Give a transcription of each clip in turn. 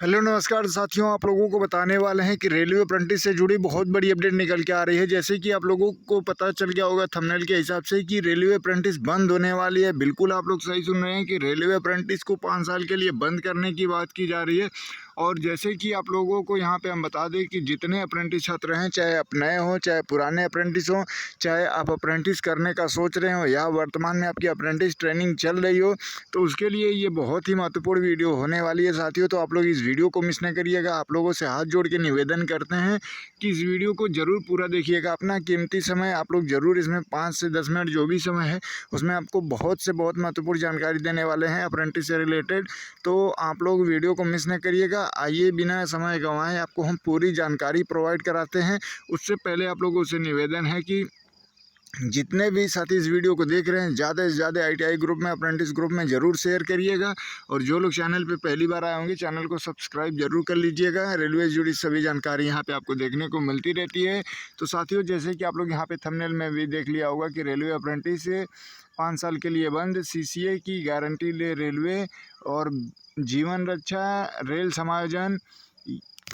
Hello नमस्कार साथियों, आप लोगों को बताने वाले हैं कि रेलवे अप्रेंटिस से जुड़ी बहुत बड़ी अपडेट निकल के आ रही है। जैसे कि आप लोगों को पता चल गया होगा थंबनेल के हिसाब से कि रेलवे अप्रेंटिस बंद होने वाली है। बिल्कुल आप लोग सही सुन रहे हैं कि रेलवे अप्रेंटिस को 5 साल के लिए बंद करने की बात की जा रही है। और जैसे कि आप लोगों को यहाँ पे हम बता दें कि जितने अप्रेंटिस छात्र हैं, चाहे आप नए हों चाहे पुराने अप्रेंटिस हों, चाहे आप अप्रेंटिस करने का सोच रहे हो या वर्तमान में आपकी अप्रेंटिस ट्रेनिंग चल रही हो, तो उसके लिए ये बहुत ही महत्वपूर्ण वीडियो होने वाली है साथियों। तो आप लोग इस वीडियो को मिस न करिएगा। आप लोगों से हाथ जोड़ के निवेदन करते हैं कि इस वीडियो को ज़रूर पूरा देखिएगा। अपना कीमती समय आप लोग ज़रूर इसमें 5 से 10 मिनट जो भी समय है उसमें आपको बहुत से बहुत महत्वपूर्ण जानकारी देने वाले हैं अप्रेंटिस से रिलेटेड। तो आप लोग वीडियो को मिस न करिएगा। आइए बिना समय गंवाए आपको हम पूरी जानकारी प्रोवाइड कराते हैं। उससे पहले आप लोगों से निवेदन है कि जितने भी साथी इस वीडियो को देख रहे हैं, ज़्यादा से ज़्यादा आईटीआई ग्रुप में, अप्रेंटिस ग्रुप में ज़रूर शेयर करिएगा। और जो लोग चैनल पे पहली बार आए होंगे, चैनल को सब्सक्राइब जरूर कर लीजिएगा। रेलवे से जुड़ी सभी जानकारी यहाँ पे आपको देखने को मिलती रहती है। तो साथियों, जैसे कि आप लोग यहाँ पे थंबनेल में भी देख लिया होगा कि रेलवे अप्रेंटिस 5 साल के लिए बंद, सीसीए की गारंटी ले रेलवे, और जीवन रक्षा, रेल समायोजन,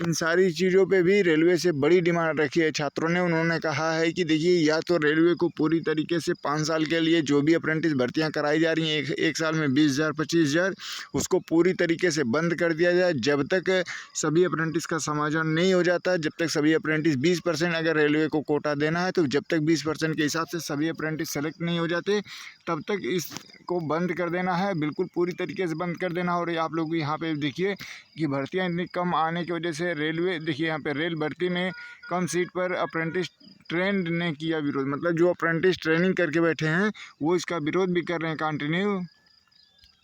इन सारी चीज़ों पे भी रेलवे से बड़ी डिमांड रखी है छात्रों ने। उन्होंने कहा है कि देखिए, या तो रेलवे को पूरी तरीके से 5 साल के लिए जो भी अप्रेंटिस भर्तियां कराई जा रही हैं, एक साल में 20,000 25,000, उसको पूरी तरीके से बंद कर दिया जाए। जब तक सभी अप्रेंटिस का समायोजन नहीं हो जाता, जब तक सभी अप्रेंटिस 20% अगर रेलवे को कोटा देना है, तो जब तक 20% के हिसाब से सभी अप्रेंटिस सेलेक्ट नहीं हो जाते, तब तक इसको बंद कर देना है, बिल्कुल पूरी तरीके से बंद कर देना। और आप लोग यहाँ पे देखिए कि भर्तियाँ इतनी कम आने की वजह से रेलवे, देखिए यहाँ पे रेल भर्ती में कम सीट पर अप्रेंटिस ट्रेंड ने किया विरोध। मतलब जो अप्रेंटिस ट्रेनिंग करके बैठे हैं वो इसका विरोध भी कर रहे हैं कंटिन्यू।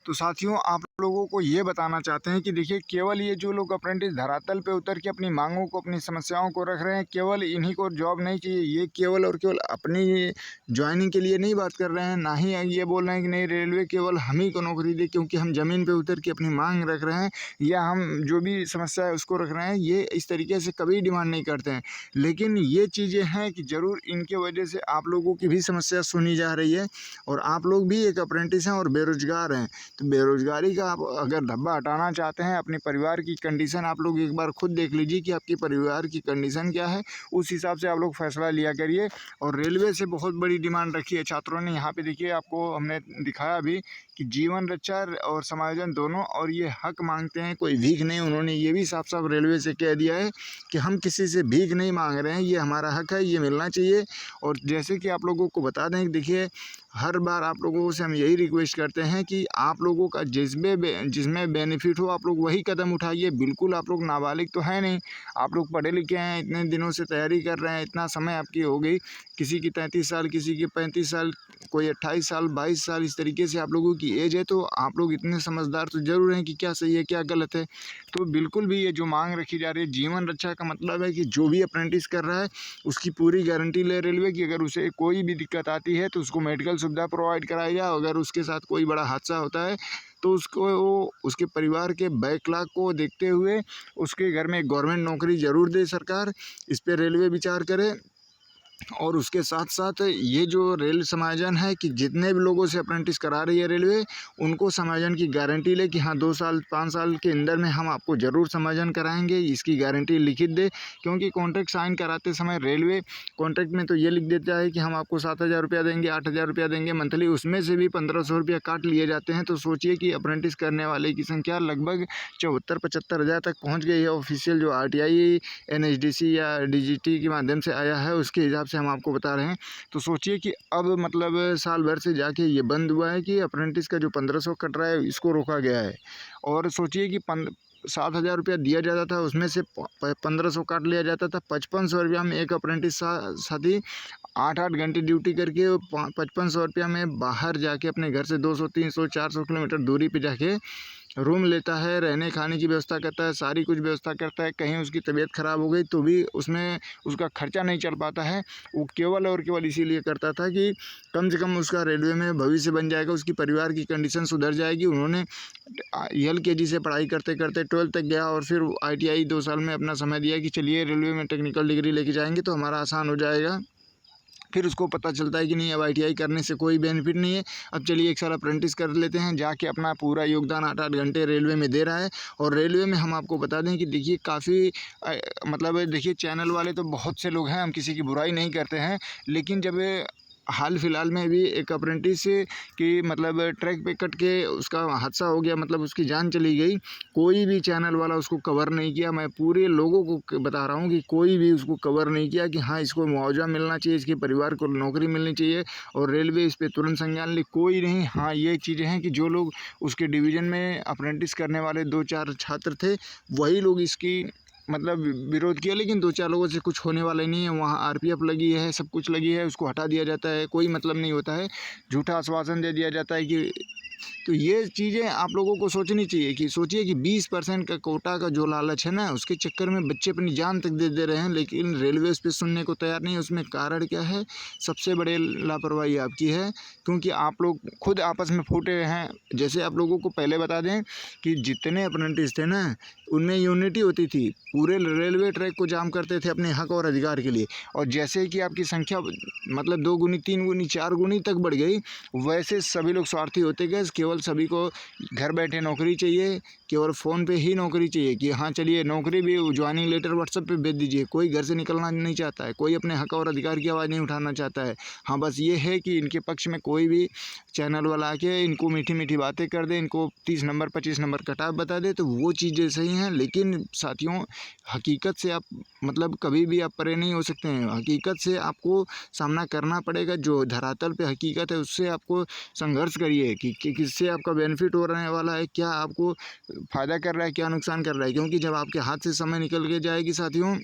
तो साथियों, आप लोगों को ये बताना चाहते हैं कि देखिए, केवल ये जो लोग अप्रेंटिस धरातल पे उतर के अपनी मांगों को, अपनी समस्याओं को रख रहे हैं, केवल इन्हीं को जॉब नहीं चाहिए। ये केवल और केवल अपनी ज्वाइनिंग के लिए नहीं बात कर रहे हैं, ना ही ये बोल रहे हैं कि नहीं रेलवे केवल हम ही को नौकरी दे क्योंकि हम ज़मीन पे उतर के अपनी मांग रख रहे हैं, या हम जो भी समस्या है उसको रख रहे हैं। ये इस तरीके से कभी डिमांड नहीं करते हैं। लेकिन ये चीज़ें हैं कि ज़रूर इनके वजह से आप लोगों की भी समस्या सुनी जा रही है। और आप लोग भी एक अप्रेंटिस हैं और बेरोजगार हैं। तो बेरोज़गारी का आप अगर धब्बा हटाना चाहते हैं, अपने परिवार की कंडीशन आप लोग एक बार खुद देख लीजिए कि आपके परिवार की कंडीशन क्या है, उस हिसाब से आप लोग फैसला लिया करिए। और रेलवे से बहुत बड़ी डिमांड रखी है छात्रों ने। यहाँ पे देखिए, आपको हमने दिखाया भी कि जीवन रक्षा और समायोजन दोनों, और ये हक मांगते हैं, कोई भीख नहीं। उन्होंने ये भी साफ साफ रेलवे से कह दिया है कि हम किसी से भीख नहीं मांग रहे हैं, ये हमारा हक है, ये मिलना चाहिए। और जैसे कि आप लोगों को बता दें कि देखिए, हर बार आप लोगों से हम यही रिक्वेस्ट करते हैं कि आप लोगों का जिसमें बेनिफिट हो आप लोग वही कदम उठाइए। बिल्कुल आप लोग नाबालिग तो है नहीं, आप लोग पढ़े लिखे हैं, इतने दिनों से तैयारी कर रहे हैं, इतना समय आपकी हो गई, किसी की 33 साल, किसी की 35 साल, कोई 28 साल, 22 साल, इस तरीके से आप लोगों की एज है। तो आप लोग इतने समझदार तो जरूर हैं कि क्या सही है क्या गलत है। तो बिल्कुल भी ये जो मांग रखी जा रही है, जीवन रक्षा का मतलब है कि जो भी अप्रेंटिस कर रहा है उसकी पूरी गारंटी ले रेलवे की। अगर उसे कोई भी दिक्कत आती है तो उसको मेडिकल सुविधा प्रोवाइड कराई जाए। अगर उसके साथ कोई बड़ा हादसा होता है तो उसको उसके परिवार के बैकलॉग को देखते हुए उसके घर में एक गवर्नमेंट नौकरी ज़रूर दे सरकार। इस पर रेलवे विचार करे। और उसके साथ साथ ये जो रेल समायोजन है कि जितने भी लोगों से अप्रेंटिस करा रही है रेलवे, उनको समायोजन की गारंटी ले कि हाँ 2 साल 5 साल के अंदर में हम आपको ज़रूर समायोजन कराएंगे, इसकी गारंटी लिखित दे। क्योंकि कॉन्ट्रैक्ट साइन कराते समय रेलवे कॉन्ट्रैक्ट में तो ये लिख देता है कि हम आपको 7,000 रुपया देंगे, 8,000 रुपया देंगे मंथली, उसमें से भी 1,500 रुपया काट लिए जाते हैं। तो सोचिए कि अप्रेंटिस करने वाले की संख्या लगभग 74-75 हज़ार तक पहुँच गई है। ऑफिशियल जो RTI NHDC या DGT के माध्यम से आया है उसके हिसाब से हम आपको बता रहे हैं। तो सोचिए कि अब मतलब साल भर से जाके ये बंद हुआ है कि अप्रेंटिस का जो 1,500 कट रहा है इसको रोका गया है। और सोचिए कि 7,000 रुपया दिया जाता था, उसमें से 1,500 काट लिया जाता था। 5,500 रुपया में एक अप्रेंटिस साथी 8-8 घंटे ड्यूटी करके 5,500 रुपया में बाहर जाके अपने घर से 200 300 400 किलोमीटर दूरी पे जाके रूम लेता है, रहने खाने की व्यवस्था करता है, सारी कुछ व्यवस्था करता है। कहीं उसकी तबीयत ख़राब हो गई तो भी उसमें उसका खर्चा नहीं चल पाता है। वो केवल और केवल इसीलिए करता था कि कम से कम उसका रेलवे में भविष्य बन जाएगा, उसकी परिवार की कंडीशन सुधर जाएगी। उन्होंने LKG से पढ़ाई करते करते 12th तक गया और फिर ITI 2 साल में अपना समय दिया कि चलिए रेलवे में टेक्निकल डिग्री लेके जाएंगे तो हमारा आसान हो जाएगा। फिर उसको पता चलता है कि नहीं अब ITI करने से कोई बेनिफिट नहीं है, अब चलिए 1 साल अप्रेंटिस कर लेते हैं, जाके अपना पूरा योगदान 8-8 घंटे रेलवे में दे रहा है। और रेलवे में हम आपको बता दें कि देखिए काफ़ी मतलब देखिए चैनल वाले तो बहुत से लोग हैं, हम किसी की बुराई नहीं करते हैं, लेकिन जब हाल फिलहाल में भी एक अप्रेंटिस की मतलब ट्रैक पे कट के उसका हादसा हो गया, मतलब उसकी जान चली गई, कोई भी चैनल वाला उसको कवर नहीं किया। मैं पूरे लोगों को बता रहा हूँ कि कोई भी उसको कवर नहीं किया कि हाँ इसको मुआवजा मिलना चाहिए, इसके परिवार को नौकरी मिलनी चाहिए और रेलवे इस पर तुरंत संज्ञान ले, कोई नहीं। हाँ ये चीज़ें हैं कि जो लोग उसके डिवीज़न में अप्रेंटिस करने वाले 2-4 छात्र थे, वही लोग इसकी मतलब विरोध किया, लेकिन 2-4 लोगों से कुछ होने वाला नहीं है। वहाँ RPF लगी है, सब कुछ लगी है, उसको हटा दिया जाता है, कोई मतलब नहीं होता है। झूठा आश्वासन दे दिया जाता है कि तो ये चीज़ें आप लोगों को सोचनी चाहिए कि सोचिए कि 20% का कोटा का जो लालच है ना, उसके चक्कर में बच्चे अपनी जान तक दे दे रहे हैं, लेकिन रेलवे उस पे सुनने को तैयार नहीं है। उसमें कारण क्या है? सबसे बड़े लापरवाही आपकी है, क्योंकि आप लोग खुद आपस में फूटे हैं। जैसे आप लोगों को पहले बता दें कि जितने अप्रेंटिस थे ना, उनमें यूनिटी होती थी, पूरे रेलवे ट्रैक को जाम करते थे अपने हक और अधिकार के लिए। और जैसे ही कि आपकी संख्या मतलब 2 गुनी, 3 गुनी, 4 गुनी तक बढ़ गई, वैसे सभी लोग स्वार्थी होते गए। केवल सभी को घर बैठे नौकरी चाहिए, केवल फ़ोन पे ही नौकरी चाहिए कि हाँ चलिए नौकरी भी ज्वाइनिंग लेटर व्हाट्सएप पे भेज दीजिए। कोई घर से निकलना नहीं चाहता है, कोई अपने हक और अधिकार की आवाज़ नहीं उठाना चाहता है। हाँ बस ये है कि इनके पक्ष में कोई भी चैनल वाला आके इनको मीठी मीठी बातें कर दे, इनको 30 नंबर 25 नंबर कटाव बता दे, तो वो चीज़ें सही हैं। लेकिन साथियों, हकीकत से आप मतलब कभी भी आप परे नहीं हो सकते हैं। हकीकत से आपको सामना करना पड़ेगा। जो धरातल पे हकीकत है उससे आपको संघर्ष करिए कि किससे आपका बेनिफिट हो रहने वाला है, क्या आपको फ़ायदा कर रहा है, क्या नुकसान कर रहा है। क्योंकि जब आपके हाथ से समय निकल के जाएगी साथियों,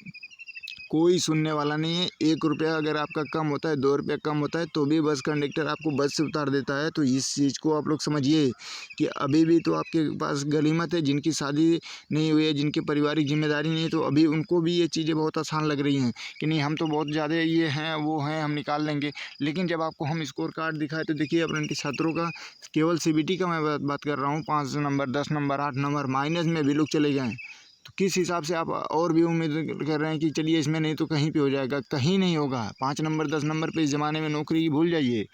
कोई सुनने वाला नहीं है। 1 रुपया अगर आपका कम होता है, 2 रुपया कम होता है, तो भी बस कंडक्टर आपको बस से उतार देता है। तो इस चीज़ को आप लोग समझिए कि अभी भी तो आपके पास गनीमत है, जिनकी शादी नहीं हुई है, जिनकी पारिवारिक जिम्मेदारी नहीं है, तो अभी उनको भी ये चीज़ें बहुत आसान लग रही हैं कि नहीं हम तो बहुत ज़्यादा ये हैं, वो हैं, हम निकाल लेंगे। लेकिन जब आपको हम स्कोर कार्ड दिखाए तो देखिए अप्रेंटिस छात्रों का, केवल CBT का मैं बात कर रहा हूँ, 5 नंबर, 10 नंबर, 8 नंबर माइनस में भी लोग चले गए हैं। तो किस हिसाब से आप और भी उम्मीद कर रहे हैं कि चलिए इसमें नहीं तो कहीं पे हो जाएगा? कहीं नहीं होगा। 5 नंबर 10 नंबर पे इस ज़माने में नौकरी भूल जाइए।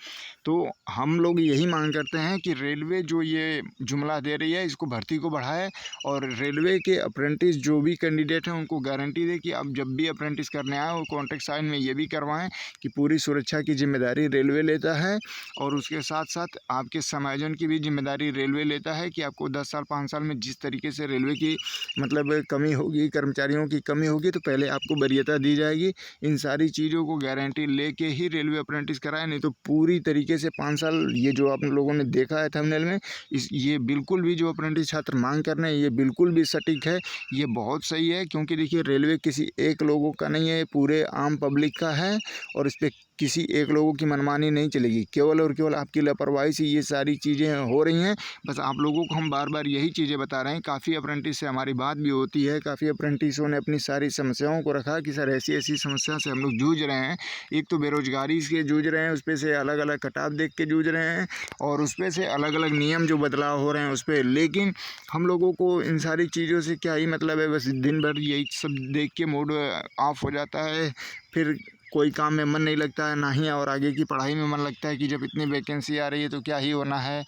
तो हम लोग यही मांग करते हैं कि रेलवे जो ये जुमला दे रही है इसको भर्ती को बढ़ाए, और रेलवे के अप्रेंटिस जो भी कैंडिडेट हैं उनको गारंटी दे कि अब जब भी अप्रेंटिस करने आए वो कॉन्ट्रैक्ट साइन में ये भी करवाएं कि पूरी सुरक्षा की जिम्मेदारी रेलवे लेता है, और उसके साथ साथ आपके समायोजन की भी जिम्मेदारी रेलवे लेता है कि आपको 10 साल 5 साल में जिस तरीके से रेलवे की मतलब कमी होगी, कर्मचारियों की कमी होगी, तो पहले आपको वरीयता दी जाएगी। इन सारी चीज़ों को गारंटी लेके ही रेलवे अप्रेंटिस कराएं, नहीं तो पूरी तरीके से 5 साल ये जो आप लोगों ने देखा है थंबनेल में, ये बिल्कुल भी जो अप्रेंटिस छात्र मांग कर रहे हैं ये बिल्कुल भी सटीक है, ये बहुत सही है। क्योंकि देखिए रेलवे किसी एक लोगों का नहीं है, पूरे आम पब्लिक का है, और इस पर किसी एक लोगों की मनमानी नहीं चलेगी। केवल और केवल आपकी लापरवाही से ये सारी चीज़ें हो रही हैं। बस आप लोगों को हम बार बार यही चीज़ें बता रहे हैं। काफ़ी अप्रेंटिस से हमारी बात भी होती है, काफ़ी अप्रेंटिसों ने अपनी सारी समस्याओं को रखा कि सर ऐसी ऐसी समस्या से हम लोग जूझ रहे हैं। एक तो बेरोजगारी से जूझ रहे हैं, उस पर से अलग अलग कटाव देख के जूझ रहे हैं, और उस पर से अलग अलग नियम जो बदलाव हो रहे हैं उस पर। लेकिन हम लोगों को इन सारी चीज़ों से क्या ही मतलब है, बस दिन भर यही सब देख के मूड ऑफ हो जाता है, फिर कोई काम में मन नहीं लगता है, ना ही और आगे की पढ़ाई में मन लगता है कि जब इतनी वैकेंसी आ रही है तो क्या ही होना है।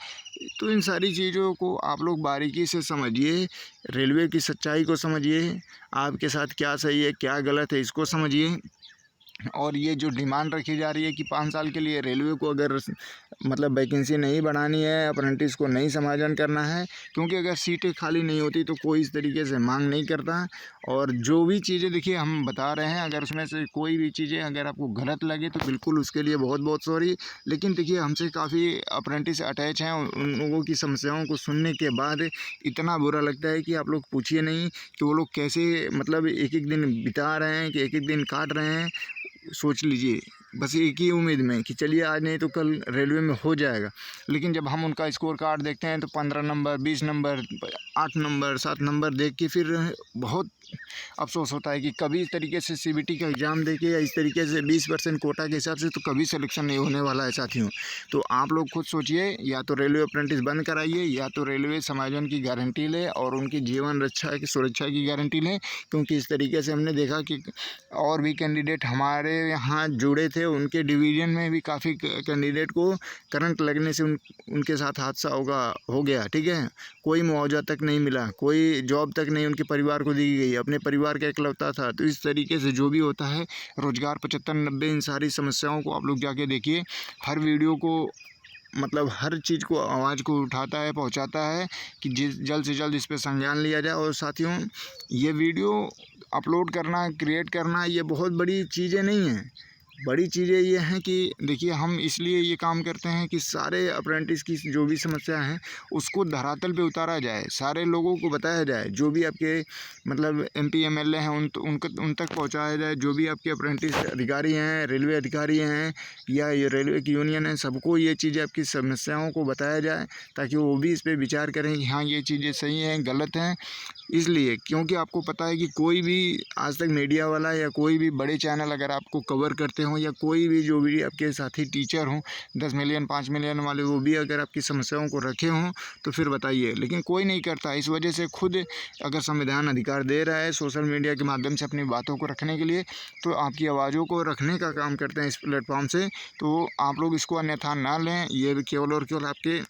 तो इन सारी चीज़ों को आप लोग बारीकी से समझिए, रेलवे की सच्चाई को समझिए, आपके साथ क्या सही है क्या गलत है इसको समझिए। और ये जो डिमांड रखी जा रही है कि 5 साल के लिए रेलवे को अगर मतलब वैकेंसी नहीं बढ़ानी है, अप्रेंटिस को नहीं समायोजन करना है, क्योंकि अगर सीटें खाली नहीं होती तो कोई इस तरीके से मांग नहीं करता। और जो भी चीज़ें देखिए हम बता रहे हैं, अगर उसमें से कोई भी चीज़ें अगर आपको गलत लगे तो बिल्कुल उसके लिए बहुत बहुत सॉरी। लेकिन देखिए हमसे काफ़ी अप्रेंटिस अटैच हैं, उन लोगों की समस्याओं को सुनने के बाद इतना बुरा लगता है कि आप लोग पूछिए नहीं कि वो लोग कैसे मतलब एक एक दिन बिता रहे हैं, कि एक एक दिन काट रहे हैं। सोच लीजिए, बस एक ही उम्मीद में कि चलिए आज नहीं तो कल रेलवे में हो जाएगा। लेकिन जब हम उनका स्कोर कार्ड देखते हैं तो 15 नंबर, 20 नंबर, 8 नंबर, 7 नंबर देख के फिर बहुत अफ़सोस होता है कि कभी इस तरीके से CBT का एग्ज़ाम देके या इस तरीके से 20% कोटा के हिसाब से तो कभी सिलेक्शन नहीं होने वाला है साथियों। तो आप लोग खुद सोचिए, या तो रेलवे अप्रेंटिस बंद कराइए, या तो रेलवे समायोजन की गारंटी लें और उनकी जीवन रक्षा की सुरक्षा की गारंटी लें। क्योंकि इस तरीके से हमने देखा कि और भी कैंडिडेट हमारे यहाँ जुड़े थे थे उनके डिवीज़न में भी काफ़ी कैंडिडेट को करंट लगने से उनके साथ हादसा हो गया, ठीक है। कोई मुआवजा तक नहीं मिला, कोई जॉब तक नहीं उनके परिवार को दी गई, अपने परिवार का इकलौता था। तो इस तरीके से जो भी होता है रोज़गार 75-90 इन सारी समस्याओं को आप लोग जाके देखिए। हर वीडियो को मतलब हर चीज़ को आवाज़ को उठाता है, पहुंचाता है कि जल्द से जल्द इस पे संज्ञान लिया जाए। और साथियों, ये वीडियो अपलोड करना, क्रिएट करना ये बहुत बड़ी चीज़ें नहीं हैं। बड़ी चीज़ें ये हैं कि देखिए हम इसलिए ये काम करते हैं कि सारे अप्रेंटिस की जो भी समस्या हैं उसको धरातल पे उतारा जाए, सारे लोगों को बताया जाए। जो भी आपके मतलब एमपी एमएलए हैं उन तक पहुंचाया जाए। जो भी आपके अप्रेंटिस अधिकारी हैं, रेलवे अधिकारी हैं या ये रेलवे की यूनियन है, सबको ये चीज़ें आपकी समस्याओं को बताया जाए ताकि वो भी इस पर विचार करें कि हाँ ये चीज़ें सही हैं, गलत हैं। इसलिए क्योंकि आपको पता है कि कोई भी आज तक मीडिया वाला या कोई भी बड़े चैनल अगर आपको कवर करते हों या कोई भी जो भी आपके साथी टीचर हों 10 मिलियन 5 मिलियन वाले, वो भी अगर आपकी समस्याओं को रखे हों तो फिर बताइए। लेकिन कोई नहीं करता। इस वजह से खुद अगर संविधान अधिकार दे रहा है सोशल मीडिया के माध्यम से अपनी बातों को रखने के लिए, तो आपकी आवाज़ों को रखने का काम करते हैं इस प्लेटफॉर्म से। तो आप लोग इसको अन्यथा ना लें। ये केवल और केवल आपके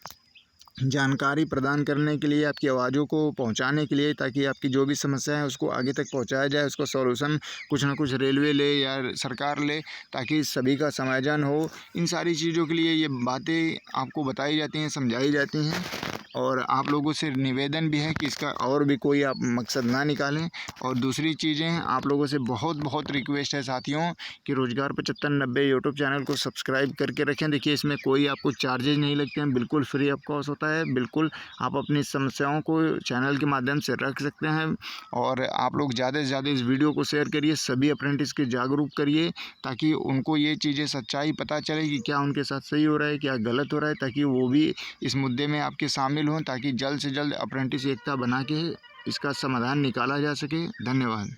जानकारी प्रदान करने के लिए, आपकी आवाज़ों को पहुंचाने के लिए, ताकि आपकी जो भी समस्या है उसको आगे तक पहुंचाया जाए, उसका सॉल्यूशन कुछ ना कुछ रेलवे ले या सरकार ले, ताकि सभी का समाधान हो। इन सारी चीज़ों के लिए ये बातें आपको बताई जाती हैं, समझाई जाती हैं। और आप लोगों से निवेदन भी है कि इसका और भी कोई आप मकसद ना निकालें। और दूसरी चीज़ें आप लोगों से बहुत बहुत रिक्वेस्ट है साथियों कि रोज़गार 75-90 यूट्यूब चैनल को सब्सक्राइब करके रखें। देखिए इसमें कोई आपको चार्जेज नहीं लगते हैं, बिल्कुल फ्री ऑफ कॉस्ट होता है। बिल्कुल आप अपनी समस्याओं को चैनल के माध्यम से रख सकते हैं। और आप लोग ज़्यादा से ज़्यादा इस वीडियो को शेयर करिए, सभी अप्रेंटिस के जागरूक करिए ताकि उनको ये चीज़ें सच्चाई पता चले कि क्या उनके साथ सही हो रहा है, क्या गलत हो रहा है, ताकि वो भी इस मुद्दे में आपके शामिल हों, ताकि जल्द से जल्द अप्रेंटिस एकता बना के इसका समाधान निकाला जा सके। धन्यवाद।